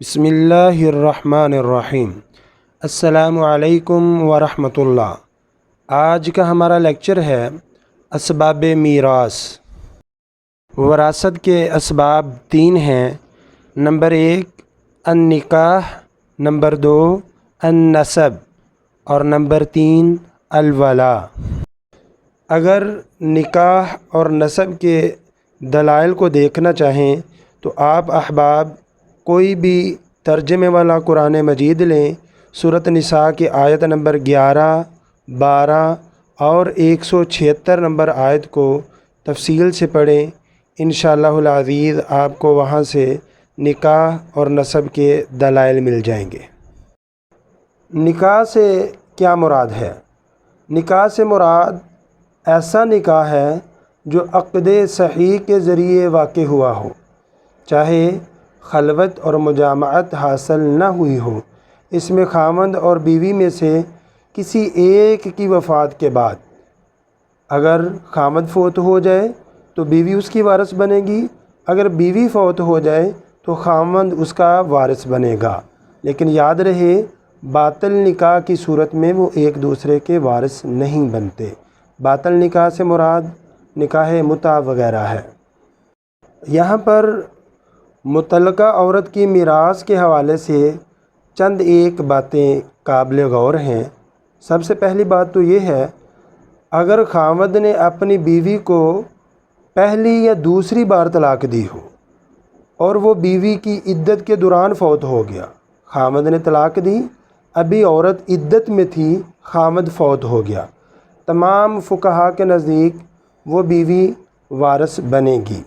بسم اللہ الرحمن الرحیم۔ السلام علیکم ورحمۃ اللہ۔ آج کا ہمارا لیکچر ہے اسباب میراث۔ وراثت کے اسباب 3 ہیں۔ نمبر 1 النکاح، نمبر 2 النسب اور نمبر 3 الولاء۔ اگر نکاح اور نسب کے دلائل کو دیکھنا چاہیں تو آپ احباب کوئی بھی ترجمے والا قرآن مجید لیں، سورۃ نساء کی آیت نمبر 11، 12 اور 176 نمبر آیت کو تفصیل سے پڑھیں۔ انشاءاللہ العزیز آپ کو وہاں سے نکاح اور نسب کے دلائل مل جائیں گے۔ نکاح سے کیا مراد ہے؟ نکاح سے مراد ایسا نکاح ہے جو عقد صحیح کے ذریعے واقع ہوا ہو، چاہے خلوت اور مجامعت حاصل نہ ہوئی ہو۔ اس میں خاوند اور بیوی میں سے کسی ایک کی وفات کے بعد اگر خاوند فوت ہو جائے تو بیوی اس کی وارث بنے گی، اگر بیوی فوت ہو جائے تو خاوند اس کا وارث بنے گا۔ لیکن یاد رہے باطل نکاح کی صورت میں وہ ایک دوسرے کے وارث نہیں بنتے۔ باطل نکاح سے مراد نکاح متع وغیرہ ہے۔ یہاں پر مطلقہ عورت کی میراث کے حوالے سے چند ایک باتیں قابل غور ہیں۔ سب سے پہلی بات تو یہ ہے، اگر خاوند نے اپنی بیوی کو پہلی یا دوسری بار طلاق دی ہو اور وہ بیوی کی عدت کے دوران فوت ہو گیا، خاوند نے طلاق دی، ابھی عورت عدت میں تھی، خاوند فوت ہو گیا، تمام فقہا کے نزدیک وہ بیوی وارث بنے گی۔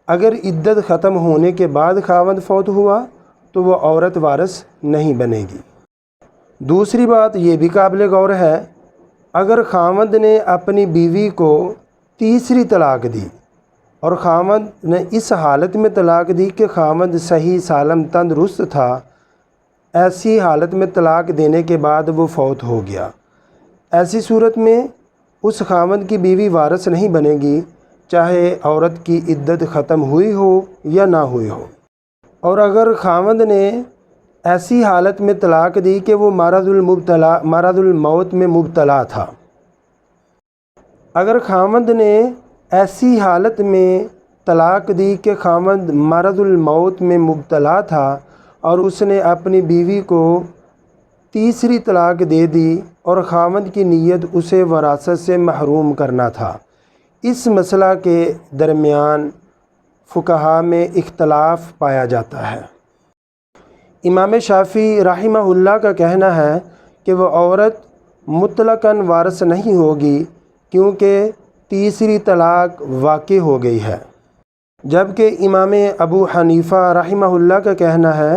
اگر عدت ختم ہونے کے بعد خاوند فوت ہوا تو وہ عورت وارث نہیں بنے گی۔ دوسری بات یہ بھی قابل غور ہے، اگر خاوند نے اپنی بیوی کو تیسری طلاق دی اور خاوند نے اس حالت میں طلاق دی کہ خاوند صحیح سالم تندرست تھا، ایسی حالت میں طلاق دینے کے بعد وہ فوت ہو گیا، ایسی صورت میں اس خاوند کی بیوی وارث نہیں بنے گی، چاہے عورت کی عدت ختم ہوئی ہو یا نہ ہوئی ہو۔ اور اگر خاوند نے ایسی حالت میں طلاق دی کہ وہ مرض الموت میں مبتلا تھا، اگر خاوند نے ایسی حالت میں طلاق دی کہ خاوند مرض الموت میں مبتلا تھا اور اس نے اپنی بیوی کو تیسری طلاق دے دی اور خاوند کی نیت اسے وراثت سے محروم کرنا تھا، اس مسئلہ کے درمیان فقہا میں اختلاف پایا جاتا ہے۔ امام شافعی رحمہ اللہ کا کہنا ہے کہ وہ عورت مطلقاً وارث نہیں ہوگی کیونکہ تیسری طلاق واقع ہو گئی ہے، جبکہ امام ابو حنیفہ رحمہ اللہ کا کہنا ہے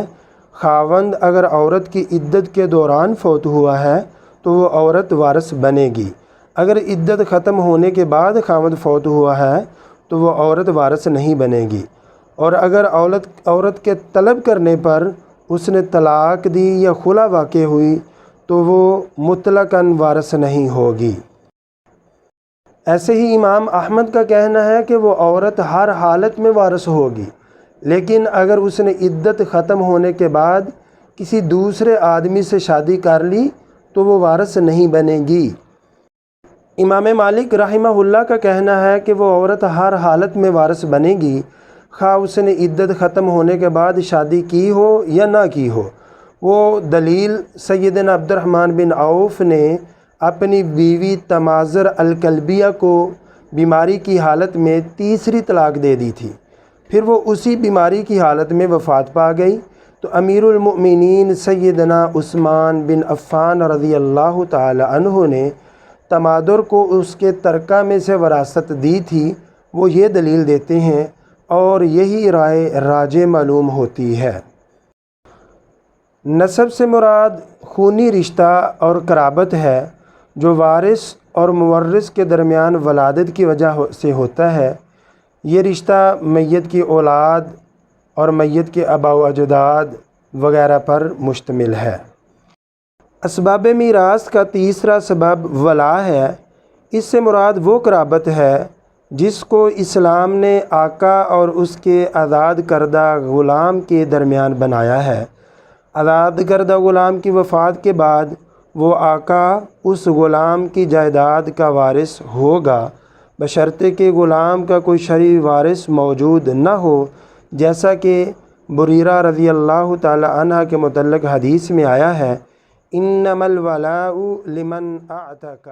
خاوند اگر عورت کی عدت کے دوران فوت ہوا ہے تو وہ عورت وارث بنے گی، اگر عدت ختم ہونے کے بعد خاوند فوت ہوا ہے تو وہ عورت وارث نہیں بنے گی، اور اگر عورت کے طلب کرنے پر اس نے طلاق دی یا خلا واقع ہوئی تو وہ مطلقاً وارث نہیں ہوگی۔ ایسے ہی امام احمد کا کہنا ہے کہ وہ عورت ہر حالت میں وارث ہوگی، لیکن اگر اس نے عدت ختم ہونے کے بعد کسی دوسرے آدمی سے شادی کر لی تو وہ وارث نہیں بنے گی۔ امام مالک رحمہ اللہ کا کہنا ہے کہ وہ عورت ہر حالت میں وارث بنے گی، خواہ اس نے عدت ختم ہونے کے بعد شادی کی ہو یا نہ کی ہو۔ وہ دلیل سیدنا عبد الرحمن بن عوف نے اپنی بیوی تمازر الکلبیہ کو بیماری کی حالت میں تیسری طلاق دے دی تھی، پھر وہ اسی بیماری کی حالت میں وفات پا گئی تو امیر المؤمنین سیدنا عثمان بن عفان رضی اللہ تعالی عنہ نے تمادر کو اس کے ترکہ میں سے وراثت دی تھی۔ وہ یہ دلیل دیتے ہیں اور یہی رائے راجح معلوم ہوتی ہے۔ نسب سے مراد خونی رشتہ اور قرابت ہے جو وارث اور مورث کے درمیان ولادت کی وجہ سے ہوتا ہے۔ یہ رشتہ میت کی اولاد اور میت کے آباء و اجداد وغیرہ پر مشتمل ہے۔ اسباب میراث کا تیسرا سبب ولاء ہے۔ اس سے مراد وہ قرابت ہے جس کو اسلام نے آقا اور اس کے آزاد کردہ غلام کے درمیان بنایا ہے۔ آزاد کردہ غلام کی وفات کے بعد وہ آقا اس غلام کی جائیداد کا وارث ہوگا، بشرطے کہ غلام کا کوئی شرعی وارث موجود نہ ہو، جیسا کہ بریرہ رضی اللہ تعالی عنہ کے متعلق حدیث میں آیا ہے، انما الولاء لمن اعتق۔